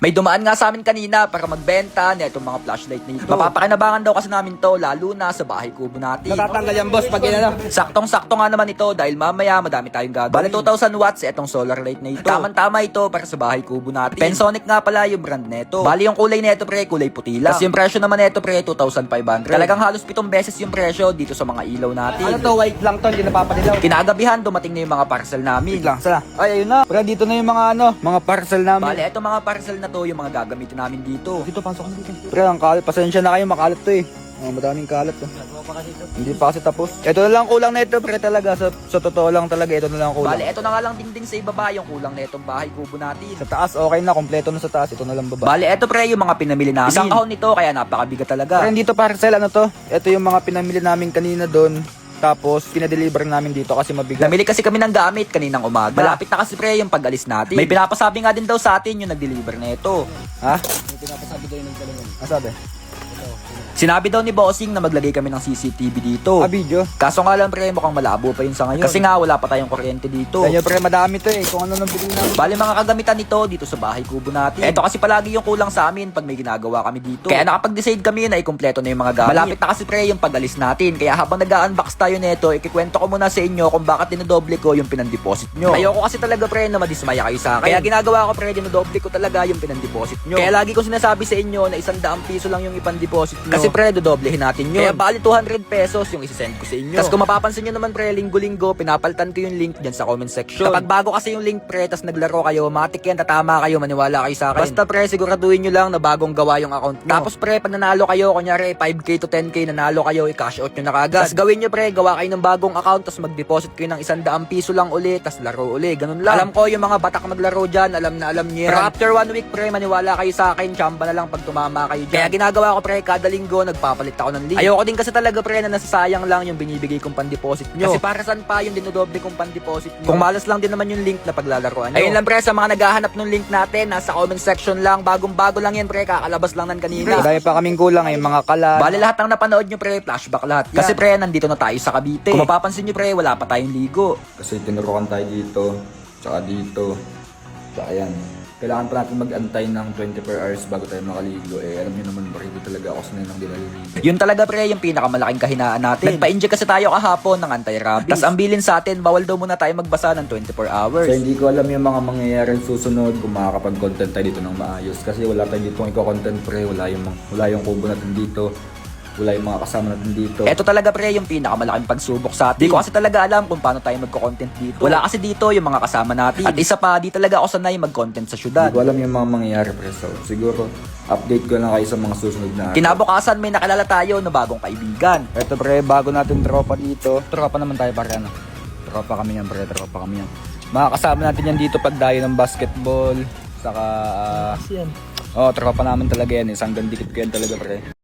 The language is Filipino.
May dumaan nga sa amin kanina para magbenta na itong mga flashlight na ito. Mapapakinabangan daw kasi namin to, lalo na sa bahay kubo natin. Natatanggal yan, boss, pag yan, ano. Saktong-sakto nga naman ito dahil mamaya madami tayong gagawin. Bale 2,000 watts itong solar light na ito. Tamang-tama ito para sa bahay kubo natin. Pensonic nga pala yung brand neto. Bale yung kulay neto pre, kulay puti lang. Tapos yung presyo naman neto pre, 2,500. Talagang halos 7 beses yung presyo dito sa mga ilaw natin. Ano to, white lang to, hindi napapadilaw. Kinagabihan, dumating na yung mga parcel namin. Lang, sana. Ay, ayun na. Pero dito na yung mga mga parcel namin. Bale, itong mga parcel na to, yung mga gagamitin namin dito. Dito, pasok ka dito. Pre, ang kalat. Pasensya na kayo, makalat to eh. Madaming kalat to. Hindi pa kasi tapos. Ito na lang kulang na ito, pre, talaga. Sa totoo lang talaga, ito na lang kulang. Bale, ito na nga lang dingding sa ibaba yung kulang na itong bahay kubo natin. Sa taas, okay na. Kompleto na sa taas. Ito na lang baba. Bale, ito pre yung mga pinamili namin. Isang kahon nito, kaya napakabigat talaga. Pre, dito parcel, ano to? Ito yung mga pinamili namin kanina doon. Tapos, pinadeliver namin dito kasi mabigat. Namili kasi kami ng gamit kaninang umaga. Malapit na kasi pre yung pag-alis natin. May pinapasabi nga din daw sa atin yung nag-deliver na ito. Ha? May pinapasabi daw yung nagdalaman. Sabi? Sinabi daw ni Bossing na maglagay kami ng CCTV dito. Video. Kaso nga lang pre, mukhang malabo pa yun sa ngayon. Kasi nga wala pa tayong kuryente dito. Ganyan pre, madami to eh. Kung ano nang bilhin namin. Bale mga kagamitan nito dito sa bahay kubo natin. Ito kasi palagi yung kulang sa amin pag may ginagawa kami dito. Kaya nakapag-decide kami na ikumpleto na yung mga gamit. Malapit na kasi pre yung pag-alis natin. Kaya habang nag-unbox tayo nito, ikikwento ko muna sa inyo kung bakit dinodoble ko yung pinandeposit nyo. Ayoko kasi talaga pre na madismaya kayo sa akin. Kaya ginagawa ko pre, dinodoble ko talaga yung pinandeposit nyo. Kaya lagi ko sinasabi sa inyo na 100 piso lang yung ipandeposit nyo. Kasi pre, dodoblehin natin yun. Kaya bali 200 pesos yung isisend ko sa inyo. Tapos kung mapapansin nyo naman pre, linggo-linggo, pinapalitan ko yung link dyan sa comment section. Kapag bago kasi yung link pre, tas naglaro kayo, matik yan, tatama kayo, maniwala kayo sa akin. Basta pre, siguraduhin nyo lang na bagong gawa yung account nyo. Tapos pre, pag nanalo kayo, kunyari 5k to 10k nanalo kayo, i-cash out nyo na kagad. Tapos gawin nyo pre, gawa kayo ng bagong account, tas mag-deposit kayo ng 100 piso lang uli, tas laro uli, ganun lang. Alam ko yung mga batak maglaro dyan, alam na alam nyo yan. Pero after 1 week pre, maniwala kayo sa akin, chamba na lang pag tumama kayo dyan. Kaya ginagawa ko pre, kada linggo, nagpapalit ako ng link. Ayoko din kasi talaga pre na nasasayang lang yung binibigay kong pan-deposit nyo. Kasi para saan pa yung dinodoble kong pan-deposit nyo? Kung malas lang din naman yung link na paglalaroan nyo. Ayun lang pre, sa mga naghahanap ng link natin, nasa comment section lang, bagong-bago lang yan pre, kakalabas lang nan kanina. Dahil pa kaming kulang ay mga kalat. Bale lahat ng napanood nyo pre, flashback lahat. Kasi pre, nandito na tayo sa Cavite. Kung mapapansin nyo pre, wala pa tayong ligo. Kasi tinurukan tayo dito, tsaka dito, tsaka yan. Kailangan pa natin mag-antay ng 24 hours bago tayo makaligo. Eh, alam niyo naman, hindi talaga ako sanay ng dinaliligo. Yun talaga pre, yung pinakamalaking kahinaan natin. Nagpa-inject kasi tayo kahapon ng anti-rabies. Tapos ang bilin sa atin, bawal daw muna tayo magbasa ng 24 hours. So hindi ko alam yung mga mangyayari susunod kung makakapag-content tayo dito ng maayos. Kasi wala tayo dito iko-content pre, wala yung kubo natin dito. Wala yung mga kasama natin dito. Ito talaga pre yung pinakamalaking pagsubok sa atin. Di ko kasi talaga alam kung paano tayo magko-content dito. Wala kasi dito yung mga kasama natin. At isa pa, di talaga ako sanay mag-content sa syudad. Hindi ko alam yung mga mangyayari pre. So siguro, update ko lang kayo sa mga susunod na. Kinabukasan may nakilala tayo na bagong kaibigan. Ito pre, bago natin tropa dito. Tropa naman tayo pare ano. Tropa kami yan pre, tropa kami yan. Mga kasama natin yan dito pag dayo ng basketball. Saka, tropa naman talaga yan. Isang gandikit ko yan talaga pre.